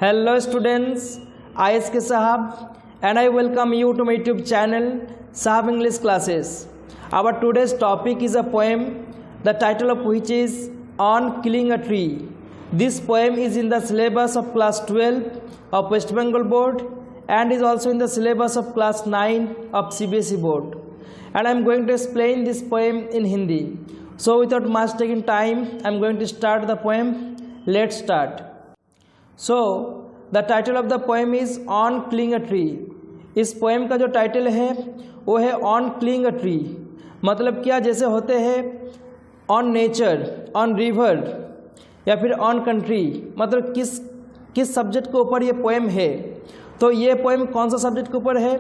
Hello students, I S K Sahab and I welcome you to my YouTube channel Sahab English Classes. Our today's topic is a poem, the title of which is On Killing a Tree. This poem is in the syllabus of class 12 of West Bengal board and is also in the syllabus of class 9 of CBSE board. And I am going to explain this poem in Hindi. So without much taking time, I am going to start the poem. Let's start. So the title of the poem is On Killing a Tree. इस poem का जो title है वो है on cling a tree. मतलब क्या, जैसे होते हैं ऑन नेचर, ऑन रिवर या फिर ऑन कंट्री, मतलब किस सब्जेक्ट के ऊपर ये पोएम है। तो ये पोएम कौन सा सब्जेक्ट के ऊपर है?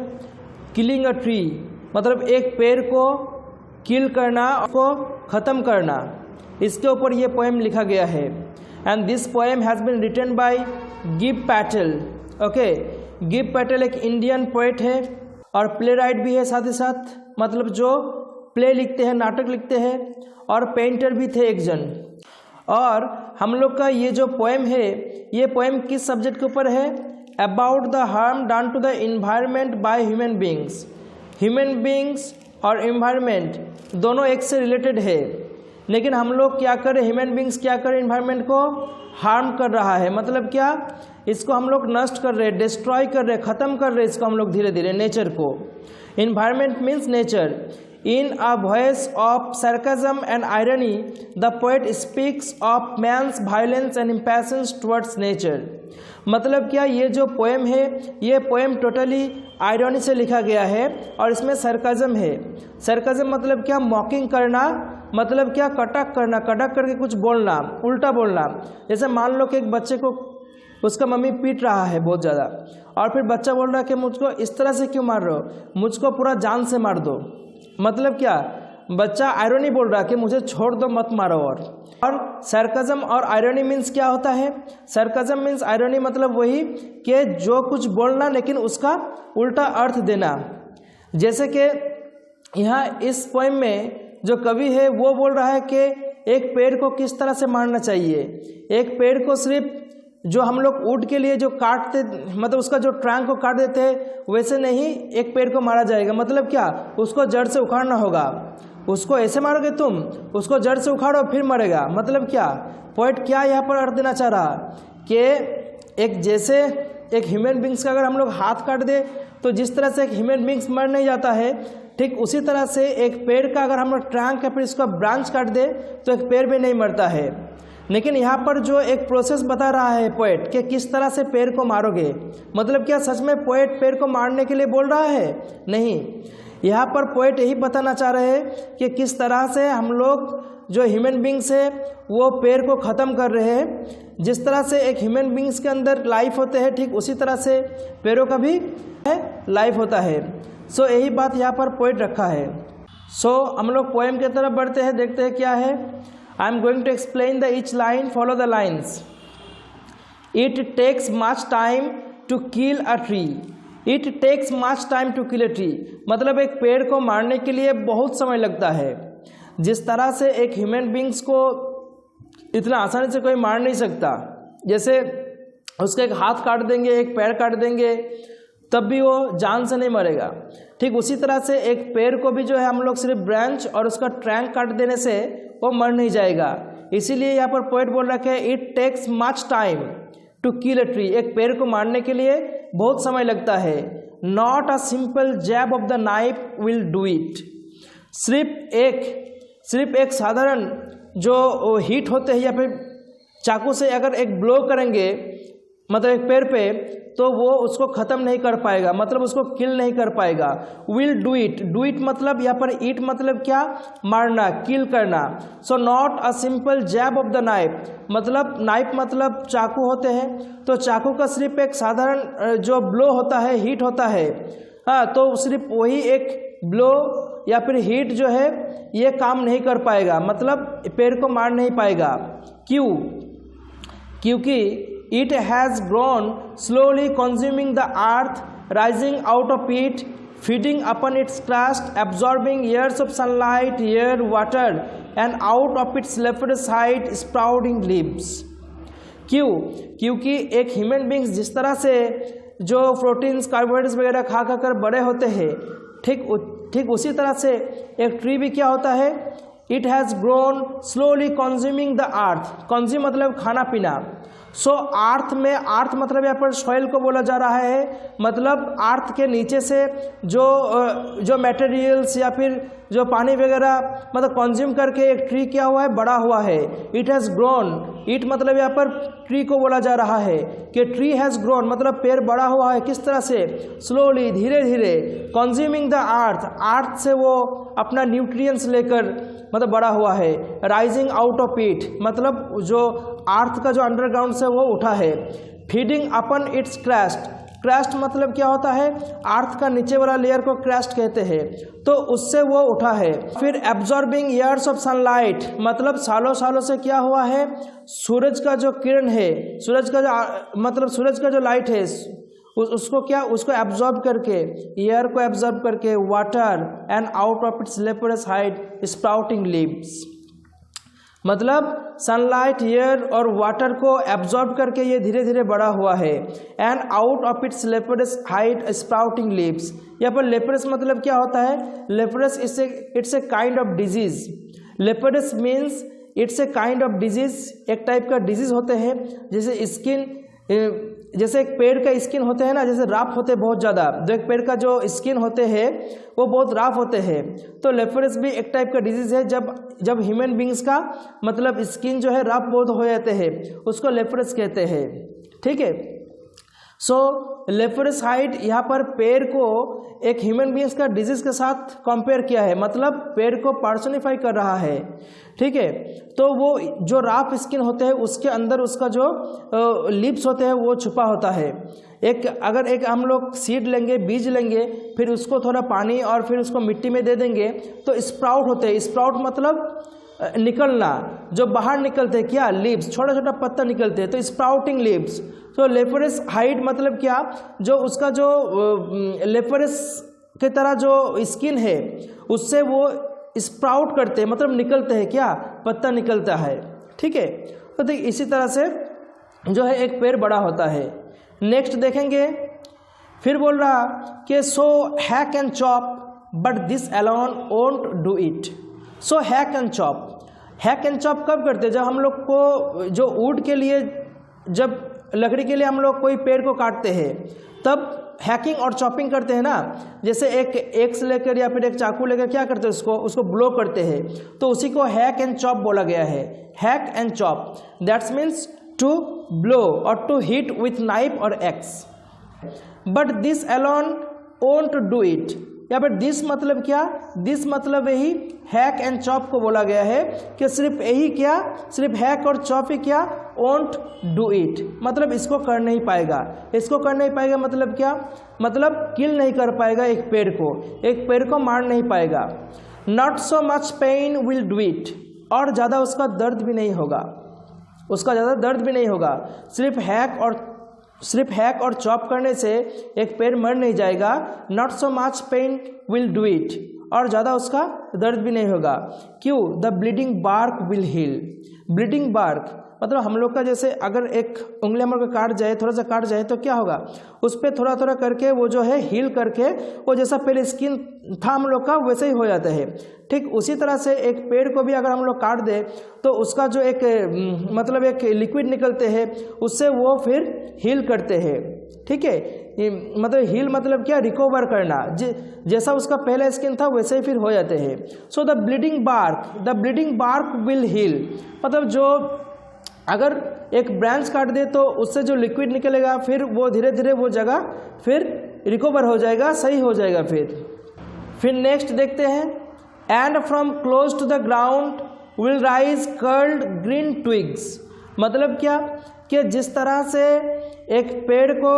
किलिंग अ ट्री, मतलब एक पेड़ को किल करना, को ख़त्म करना, इसके ऊपर ये पोएम लिखा गया है। And this poem has been written by गिब पैटेल। ओके, गिब पैटेल एक इंडियन पोएट है और प्ले राइट भी है साथ ही साथ, मतलब जो प्ले लिखते हैं, नाटक लिखते हैं, और पेंटर भी थे एक जन। और हम लोग का ये जो पोएम है, ये पोएम किस सब्जेक्ट के ऊपर है? About the harm done to the environment by human beings. Human beings और इन्वायरमेंट दोनों एक से रिलेटेड है, लेकिन हम लोग क्या करें, ह्यूमन बींग्स क्या करें, इन्वायरमेंट को हार्म कर रहा है। मतलब क्या, इसको हम लोग नष्ट कर रहे हैं, डिस्ट्रॉय कर रहे हैं, ख़त्म कर रहे हैं इसको हम लोग धीरे धीरे, नेचर को। Environment means nature. In a voice of sarcasm and irony, the poet speaks of man's violence and impatience towards nature. मतलब क्या, ये जो पोएम है, ये पोएम टोटली आयरनी से लिखा गया है और इसमें सरकाज़म है। सरकाज़म मतलब क्या? मॉकिंग करना, मतलब क्या? कटक करना, कटक करके कुछ बोलना, उल्टा बोलना। जैसे मान लो कि एक बच्चे को उसका मम्मी पीट रहा है बहुत ज़्यादा, और फिर बच्चा बोल रहा है कि मुझको इस तरह से क्यों मार रहे हो, मुझको पूरा जान से मार दो। मतलब क्या, बच्चा आयरनी बोल रहा है कि मुझे छोड़ दो, मत मारो। और सरकाज़म और आयरनी मीन्स क्या होता है? सरकाज़म मीन्स आयरनी, मतलब वही कि जो कुछ बोलना लेकिन उसका उल्टा अर्थ देना। जैसे कि यहाँ इस पोएम में जो कवि है वो बोल रहा है कि एक पेड़ को किस तरह से मारना चाहिए। एक पेड़ को सिर्फ जो हम लोग वुड के लिए जो काटते, मतलब उसका जो ट्रंक को काट देते हैं, वैसे नहीं एक पेड़ को मारा जाएगा। मतलब क्या, उसको जड़ से उखाड़ना होगा। उसको ऐसे मारोगे तुम, उसको जड़ से उखाड़ो फिर मरेगा। मतलब क्या, पोएट क्या यहाँ पर अर्थ देना चाह रहा कि एक जैसे एक ह्यूमन बींग्स का अगर हम लोग हाथ काट दे तो जिस तरह से एक ह्यूमन बींग्स मर नहीं जाता है, ठीक उसी तरह से एक पेड़ का अगर हम लोग ट्रंक या फिर इसका ब्रांच काट दे तो एक पेड़ भी नहीं मरता है। लेकिन यहाँ पर जो एक प्रोसेस बता रहा है पोएट कि किस तरह से पेड़ को मारोगे। मतलब क्या, सच में पोएट पेड़ को मारने के लिए बोल रहा है? नहीं, यहाँ पर पोएट यही बताना चाह रहे हैं कि किस तरह से हम लोग जो ह्यूमन बींग्स है वो पेड़ को ख़त्म कर रहे हैं। जिस तरह से एक ह्यूमन बींग्स के अंदर लाइफ होते हैं, ठीक उसी तरह से पेड़ों का भी लाइफ होता है। सो यही बात यहाँ पर पोएट रखा है। सो हम लोग पोएम की तरफ बढ़ते हैं, देखते हैं क्या है। I am going to explain the each line. Follow the lines. It takes much time to kill a tree. It takes much time to kill a tree. मतलब एक पेड़ को मारने के लिए बहुत समय लगता है। जिस तरह से एक ह्यूमन बींग्स को इतना आसानी से कोई मार नहीं सकता, जैसे उसका एक हाथ काट देंगे, एक पैर काट देंगे, तब भी वो जान से नहीं मरेगा। ठीक उसी तरह से एक पेड़ को भी जो है हम लोग सिर्फ ब्रांच और उसका ट्रंक काट देने से वो मर नहीं जाएगा। इसीलिए यहाँ पर पोएट बोल रखा है it takes much time to kill a tree. एक पेड़ को मारने के लिए बहुत समय लगता है। Not a simple jab of the knife will do it. सिर्फ एक साधारण जो हीट होते हैं या फिर चाकू से अगर एक ब्लो करेंगे मतलब एक पेड़ पे, तो वो उसको ख़त्म नहीं कर पाएगा, मतलब उसको किल नहीं कर पाएगा। Will do it, do it मतलब यहाँ पर ईट मतलब क्या? मारना, किल करना। So not a simple jab of the knife, मतलब नाइफ मतलब चाकू होते हैं, तो चाकू का सिर्फ एक साधारण जो ब्लो होता है, हीट होता है, हाँ, तो सिर्फ वही एक ब्लो या फिर हीट जो है ये काम नहीं कर पाएगा, मतलब पेड़ को मार नहीं पाएगा। क्यों? क्योंकि it has grown slowly, consuming the earth, rising out of it, feeding upon its crust, absorbing years of sunlight, air, water, and out of its left side sprouting leaves. क्यों? क्योंकि एक ह्यूमन बींग्स जिस तरह से जो proteins carbohydrates वगैरह खा खा कर बड़े होते हैं, ठीक उसी तरह से एक ट्री भी क्या होता है, it has grown slowly consuming the earth. Consume मतलब खाना पीना। सो अर्थ में, अर्थ मतलब यहाँ पर सॉइल को बोला जा रहा है, मतलब अर्थ के नीचे से जो मटेरियल्स या फिर जो पानी वगैरह मतलब कंज्यूम करके एक ट्री क्या हुआ है, बड़ा हुआ है। इट हैज़ ग्रोन, इट मतलब यहाँ पर ट्री को बोला जा रहा है कि ट्री हैज़ ग्रोन मतलब पेड़ बड़ा हुआ है। किस तरह से? स्लोली, धीरे धीरे, कंज्यूमिंग द अर्थ, अर्थ से वो अपना न्यूट्रिएंट्स लेकर मतलब बड़ा हुआ है। राइजिंग आउट ऑफ इट मतलब जो अर्थ का जो अंडरग्राउंड से वो उठा है। Feeding upon it's crust, crust मतलब क्या होता है, अर्थ का नीचे वाला लेयर को क्रस्ट कहते हैं, तो उससे वो उठा है। फिर एब्जॉर्बिंग ईयर्स ऑफ सनलाइट मतलब सालों सालों से क्या हुआ है, सूरज का जो किरण है, सूरज का जो मतलब सूरज का जो लाइट है उसको क्या, उसको एब्जॉर्ब करके, एयर को एब्जॉर्ब करके, water and out of its leprous height sprouting leaves मतलब सनलाइट, एयर और वाटर को एब्जॉर्ब करके ये धीरे धीरे बड़ा हुआ है। And out of its leprous height sprouting leaves, यहाँ पर लेपोरस मतलब क्या होता है, leprous it's a kind of disease. Leprous means it's a kind of disease, एक टाइप का डिजीज होते हैं, जैसे स्किन, जैसे एक पेड़ का स्किन होते हैं ना, जैसे राफ होते हैं बहुत ज़्यादा, जो एक पेड़ का जो स्किन होते हैं वो बहुत राफ होते हैं, तो लेपोरस भी एक टाइप का डिजीज़ है। जब ह्यूमन बींग्स का मतलब स्किन जो है राफ बहुत हो जाते हैं, उसको लेपोरस कहते हैं। ठीक है, सो लेपोरस हाइट यहाँ पर पेड़ को एक ह्यूमन बींग्स का डिजीज़ के साथ कंपेयर किया है, मतलब पेड़ को पर्सनिफाई कर रहा है। ठीक है, तो वो जो राफ स्किन होते हैं उसके अंदर उसका जो लिप्स होते हैं वो छुपा होता है। अगर एक हम लोग सीड लेंगे, बीज लेंगे, फिर उसको थोड़ा पानी और फिर उसको मिट्टी में दे देंगे तो स्प्राउट होते हैं। स्प्राउट मतलब निकलना, जो बाहर निकलते हैं क्या, लीव्स, छोटा छोटा पत्ता निकलते हैं, तो स्प्राउटिंग लीव्स। तो लेपोरस हाइट मतलब क्या, जो उसका जो लेपोरस की तरह जो स्किन है उससे वो स्प्राउट करते हैं, मतलब निकलते हैं क्या, पत्ता निकलता है। ठीक है, तो देखिए इसी तरह से जो है एक पेड़ बड़ा होता है। नेक्स्ट देखेंगे, फिर बोल रहा कि so hack and chop but this alone won't do it. So hack and chop, hack and chop कब करते हैं, जब हम लोग को जो वुड के लिए, जब लकड़ी के लिए हम लोग कोई पेड़ को काटते हैं तब हैकिंग और चॉपिंग करते हैं ना। जैसे एक एक्स लेकर या फिर एक चाकू लेकर क्या करते हैं, उसको ब्लो करते हैं, तो उसी को हैक एंड चॉप बोला गया है। Hack and chop that's means to blow और टू हिट विथ नाइफ और axe. But this alone won't do it, यहाँ पर दिस मतलब क्या, दिस मतलब यही हैक एंड चॉप को बोला गया है कि सिर्फ यही क्या, सिर्फ हैक और चॉप ही क्या, वोंट डू इट मतलब इसको कर नहीं पाएगा। इसको कर नहीं पाएगा मतलब क्या, मतलब किल नहीं कर पाएगा एक पेड़ को मार नहीं पाएगा। Not so much pain will do it, और ज़्यादा उसका दर्द भी नहीं होगा, उसका ज़्यादा दर्द भी नहीं होगा। सिर्फ हैक और चॉप करने से एक पेड़ मर नहीं जाएगा। Not so much pain will do it, और ज़्यादा उसका दर्द भी नहीं होगा। क्यों? The bleeding bark will heal. Bleeding bark मतलब हम लोग का जैसे अगर एक उंगली हम लोग का काट जाए, थोड़ा सा काट जाए, तो क्या होगा, उस पर थोड़ा थोड़ा करके वो जो है हील करके वो जैसा पहले स्किन था हम लोग का वैसे ही हो जाता है। ठीक उसी तरह से एक पेड़ को भी अगर हम लोग काट दे तो उसका जो एक मतलब एक लिक्विड निकलते हैं उससे वो फिर हील करते हैं। ठीक है, मतलब हील मतलब क्या, रिकवर करना, जैसा उसका पहला स्किन था वैसे ही फिर हो जाते हैं। So the bleeding bark will heal मतलब जो अगर एक ब्रांच काट दे तो उससे जो लिक्विड निकलेगा फिर वो धीरे धीरे वो जगह फिर रिकवर हो जाएगा, सही हो जाएगा। फिर नेक्स्ट देखते हैं, and from close to the ground will rise curled green twigs मतलब क्या, कि जिस तरह से एक पेड़ को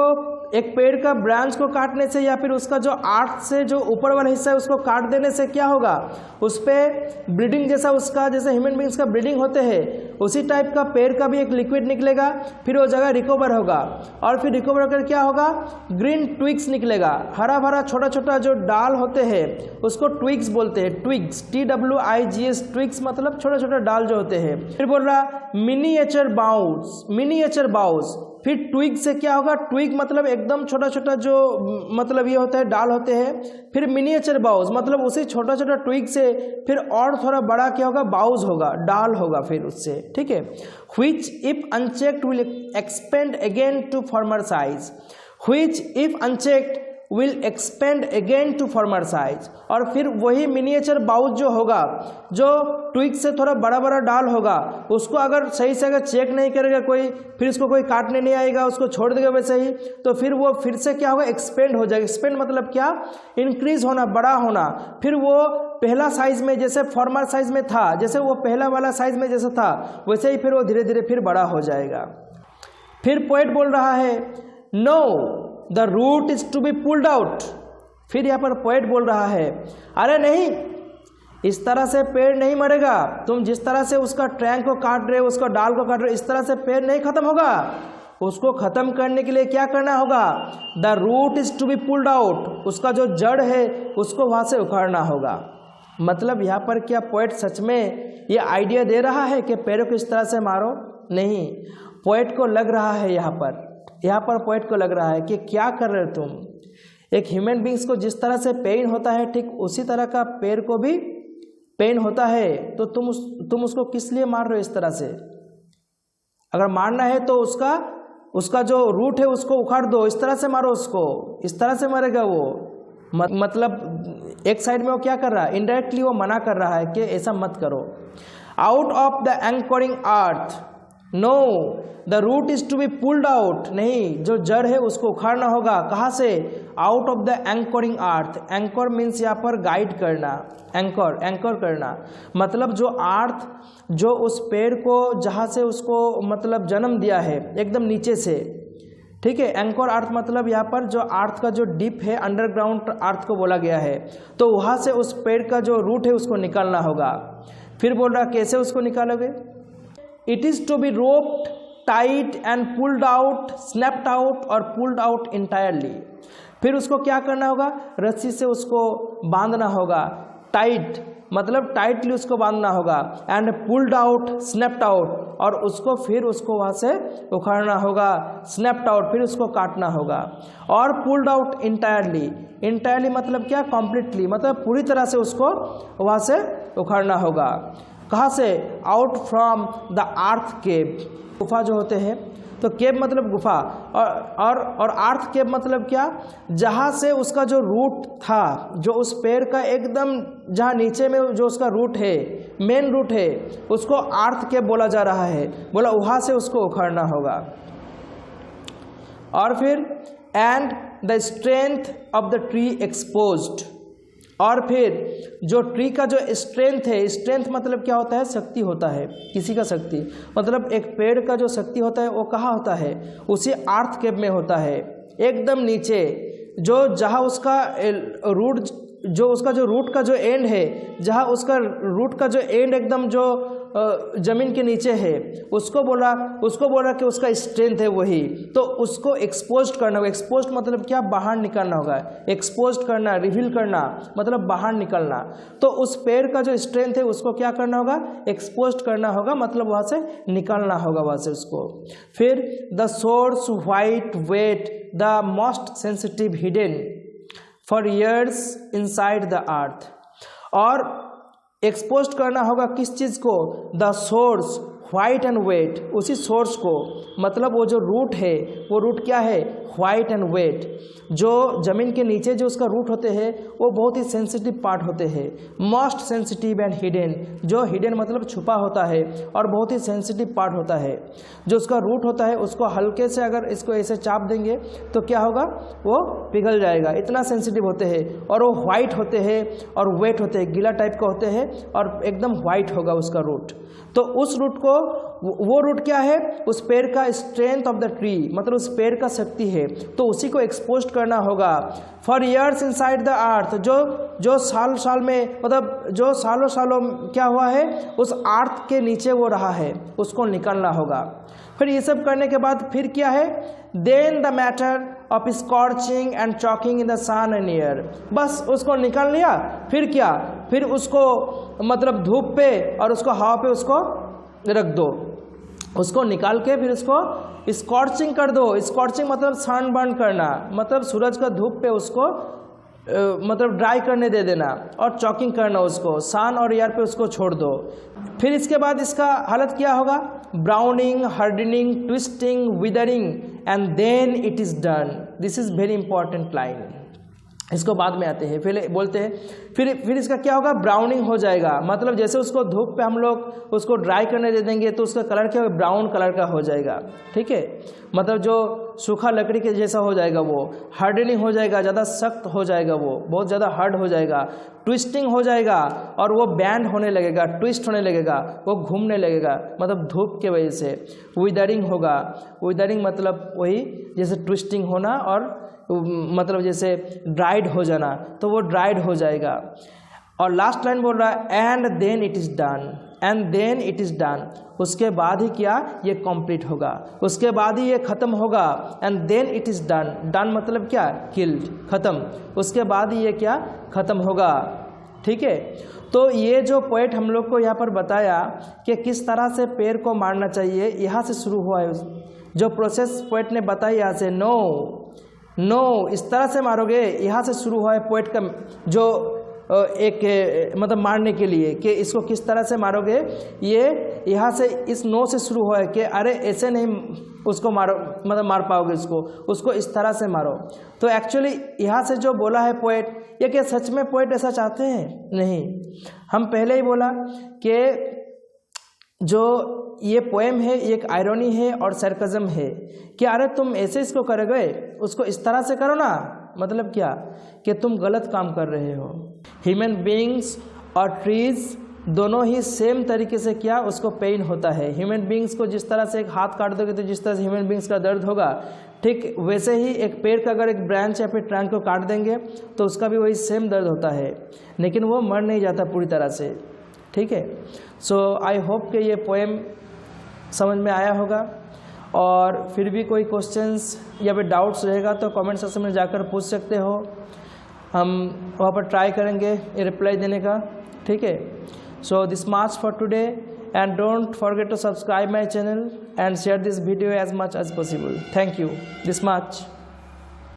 एक पेड़ का ब्रांच को काटने से या फिर उसका जो आर्ट से जो ऊपर वाला हिस्सा है उसको काट देने से क्या होगा, उस पर ब्लीडिंग जैसा उसका जैसे ह्यूमन बींग्स का ब्लीडिंग होते हैं उसी टाइप का पेड़ का भी एक लिक्विड निकलेगा, फिर वो जगह रिकवर होगा और फिर रिकवर होकर क्या होगा, ग्रीन ट्विग्स निकलेगा, हरा भरा छोटा छोटा जो डाल होते हैं उसको ट्विग्स बोलते हैं, ट्विग्स TWIGS ट्विग्स मतलब छोटा छोटा डाल जो होते हैं। फिर बोल रहा मिनिएचर बाउस, मिनिएचर बाउस, फिर ट्विग से क्या होगा, ट्विग मतलब एकदम छोटा छोटा जो मतलब ये होता है डाल होते हैं, फिर मिनिएचर बाउस मतलब उसी छोटा छोटा ट्विग से फिर और थोड़ा बड़ा क्या होगा, बाउस होगा, डाल होगा फिर उससे, ठीक है। Which if unchecked will expand again to former size, which if unchecked will expand again to former size, और फिर वही मिनिएचर बाउस जो होगा, जो ट्विग से थोड़ा बड़ा बड़ा डाल होगा, उसको अगर सही से अगर चेक नहीं करेगा कोई, फिर इसको कोई काटने नहीं आएगा, उसको छोड़ देगा वैसे ही, तो फिर वो फिर से क्या होगा, एक्सपेंड हो जाएगा। एक्सपेंड मतलब क्या, इंक्रीज होना, बड़ा होना, फिर वो पहला साइज में जैसे फॉर्मर साइज में था, जैसे वो पहला वाला साइज में जैसा था वैसे ही फिर वो धीरे धीरे फिर बड़ा हो जाएगा। फिर पोएट बोल रहा है no the root is to be pulled out, फिर यहाँ पर पोएट बोल रहा है अरे नहीं, इस तरह से पेड़ नहीं मरेगा, तुम जिस तरह से उसका ट्रैंक को काट रहे हो, उसका डाल को काट रहे हो, इस तरह से पेड़ नहीं खत्म होगा, उसको खत्म करने के लिए क्या करना होगा, the root is to be pulled out, उसका जो जड़ है उसको वहाँ से उखाड़ना होगा। मतलब यहाँ पर क्या पोएट सच में ये आइडिया दे रहा है कि पेड़ों को इस तरह से मारो, नहीं, पोएट को लग रहा है यहाँ पर पोएट को लग रहा है कि क्या कर रहे हो तुम, एक ह्यूमन बींग्स को जिस तरह से पेन होता है ठीक उसी तरह का पेड़ को भी पेन होता है, तो तुम उसको किस लिए मार रहे हो इस तरह से, अगर मारना है तो उसका जो रूट है उसको उखाड़ दो, इस तरह से मारो उसको, इस तरह से मरेगा वो। मतलब एक साइड में वो क्या कर रहा है, इनडायरेक्टली वो मना कर रहा है कि ऐसा मत करो। Out of the anchoring earth, no the root is to be pulled out, नहीं, जो जड़ है उसको उखाड़ना होगा, कहाँ से, out of the anchoring earth. Anchor means यहाँ पर गाइड करना, एंकर करना मतलब जो अर्थ जो उस पेड़ को जहाँ से उसको मतलब जन्म दिया है एकदम नीचे से, ठीक है। एंकर अर्थ मतलब यहाँ पर जो अर्थ का जो डीप है, अंडरग्राउंड अर्थ को बोला गया है, तो वहाँ से उस पेड़ का जो रूट है उसको निकालना होगा। फिर बोल रहा कैसे उसको निकालोगे, it is to be roped tight and pulled out, snapped out और पुल्ड आउट इंटायरली। फिर उसको क्या करना होगा, रस्सी से उसको बांधना होगा, टाइट मतलब टाइटली उसको बांधना होगा, and pulled out, snapped out, और उसको फिर उसको वहाँ से उखाड़ना होगा, स्नैप्ड आउट, फिर उसको काटना होगा, और पुल्ड आउट इंटायरली। इंटायरली मतलब क्या, कम्प्लीटली मतलब पूरी तरह से उसको वहाँ से उखाड़ना होगा। कहाँ से, आउट फ्रॉम द अर्थ केव, गुफा जो होते हैं, तो केव मतलब गुफा, और अर्थ केव मतलब क्या, जहाँ से उसका जो रूट था, जो उस पेड़ का एकदम जहाँ नीचे में जो उसका रूट है, मेन रूट है, उसको अर्थ केव बोला जा रहा है, बोला वहाँ से उसको उखाड़ना होगा। और फिर and the strength of the tree exposed, और फिर जो ट्री का जो स्ट्रेंथ है, स्ट्रेंथ मतलब क्या होता है, शक्ति होता है, किसी का शक्ति, मतलब एक पेड़ का जो शक्ति होता है वो कहाँ होता है, उसी अर्थ केव में होता है, एकदम नीचे, जो जहाँ उसका रूट, जो उसका जो रूट का जो एंड है, जहाँ उसका रूट का जो एंड एकदम जो जमीन के नीचे है, उसको बोला कि उसका स्ट्रेंथ है वही, तो उसको एक्सपोज्ड करना होगा। एक्सपोज्ड मतलब क्या, बाहर निकालना होगा, एक्सपोज्ड करना, रिवील करना मतलब बाहर निकलना, तो उस पेड़ का जो स्ट्रेंथ है उसको क्या करना होगा, एक्सपोज्ड करना होगा, मतलब वहाँ से निकालना होगा वहाँ से उसको। फिर the source white wet the most sensitive hidden for years inside the earth, और एक्सपोज करना होगा किस चीज़ को, the source white and wet, उसी सोर्स को, मतलब वो जो रूट है, वो रूट क्या है, व्हाइट एंड वेट, जो ज़मीन के नीचे जो उसका रूट होते हैं वो बहुत ही सेंसिटिव पार्ट होते हैं, मोस्ट सेंसिटिव एंड हिडन, जो हिडन मतलब छुपा होता है और बहुत ही सेंसिटिव पार्ट होता है, जो उसका रूट होता है उसको हल्के से अगर इसको ऐसे चाप देंगे तो क्या होगा, वो पिघल जाएगा, इतना सेंसिटिव होते हैं, और वो वाइट होते हैं और वेट होते हैं, गीला टाइप का होते हैं और एकदम वाइट होगा उसका रूट। तो उस रूट को वो रूट क्या है, उस पेड़ का स्ट्रेंथ ऑफ द ट्री, मतलब उस पेड़ का शक्ति है, तो उसी को एक्सपोज करना होगा। फॉर ईयर्स इनसाइड द अर्थ, जो साल में, मतलब जो सालों क्या हुआ है, उस अर्थ के नीचे वो रहा है, उसको निकालना होगा। फिर ये सब करने के बाद फिर क्या है, then the matter of scorching and choking in the sun and air, बस उसको निकाल लिया। फिर क्या, फिर उसको मतलब धूप पे और उसको हवा पे उसको रख दो, उसको निकाल के फिर उसको स्कॉर्चिंग कर दो। स्कॉर्चिंग मतलब सन बर्न करना, मतलब सूरज का धूप पे उसको मतलब ड्राई करने दे देना, और चॉकिंग करना, उसको सन और एयर पे उसको छोड़ दो। फिर इसके बाद इसका हालत क्या होगा, browning, hardening, twisting, withering, and then it is done. This is very important line, इसको बाद में आते हैं, पहले बोलते हैं। फिर इसका क्या होगा, ब्राउनिंग हो जाएगा, मतलब जैसे उसको धूप पे हम लोग उसको ड्राई करने दे देंगे तो उसका कलर क्या होगा, ब्राउन कलर का हो जाएगा, ठीक है, मतलब जो सूखा लकड़ी के जैसा हो जाएगा वो। हार्डनिंग हो जाएगा, ज़्यादा सख्त हो जाएगा, वो बहुत ज़्यादा हार्ड हो जाएगा। ट्विस्टिंग हो जाएगा और वो बैंड होने लगेगा, ट्विस्ट होने लगेगा, वो घूमने लगेगा, मतलब धूप के वजह से। विदरिंग होगा, विदरिंग मतलब वही जैसे ट्विस्टिंग होना और मतलब जैसे ड्राइड हो जाना, तो वो ड्राइड हो जाएगा। और लास्ट लाइन बोल रहा है and then it is done, and then it is done, उसके बाद ही क्या, ये कंप्लीट होगा, उसके बाद ही ये ख़त्म होगा। And then it is done, done मतलब क्या, किल्ड, ख़त्म, उसके बाद ही ये क्या, ख़त्म होगा, ठीक है। तो ये जो पोएट हम लोग को यहाँ पर बताया कि किस तरह से पेड़ को मारना चाहिए, यहाँ से शुरू हुआ है जो प्रोसेस पोएट ने बताई, यहाँ से नो इस तरह से मारोगे, यहाँ से शुरू हुआ है पोएट का जो एक मतलब मारने के लिए कि इसको किस तरह से मारोगे, ये यहाँ से इस नो से शुरू हुआ है कि अरे ऐसे नहीं उसको मारो, मतलब मार पाओगे उसको इस तरह से मारो। तो एक्चुअली यहाँ से जो बोला है पोएट, ये क्या सच में पोएट ऐसा चाहते हैं? नहीं, हम पहले ही बोला कि जो ये पोएम है ये एक आयरनी है और सरकज़म है कि अरे तुम ऐसे इसको करोगे, उसको इस तरह से करो ना, मतलब क्या कि तुम गलत काम कर रहे हो। ह्यूमन बीइंग्स और ट्रीज़ दोनों ही सेम तरीके से क्या, उसको पेन होता है। ह्यूमन बीइंग्स को जिस तरह से एक हाथ काट दोगे तो जिस तरह से ह्यूमन बीइंग्स का दर्द होगा, ठीक वैसे ही एक पेड़ का अगर एक ब्रांच या फिर ट्रंक को काट देंगे तो उसका भी वही सेम दर्द होता है, लेकिन वो मर नहीं जाता पूरी तरह से, ठीक है। सो आई होप कि ये पोएम समझ में आया होगा, और फिर भी कोई क्वेश्चंस या फिर डाउट्स रहेगा तो कमेंट सेक्शन में जाकर पूछ सकते हो, हम वहाँ पर ट्राई करेंगे रिप्लाई देने का, ठीक है। So this much for today, and don't forget to subscribe my channel and share this video as much as possible. Thank you this much.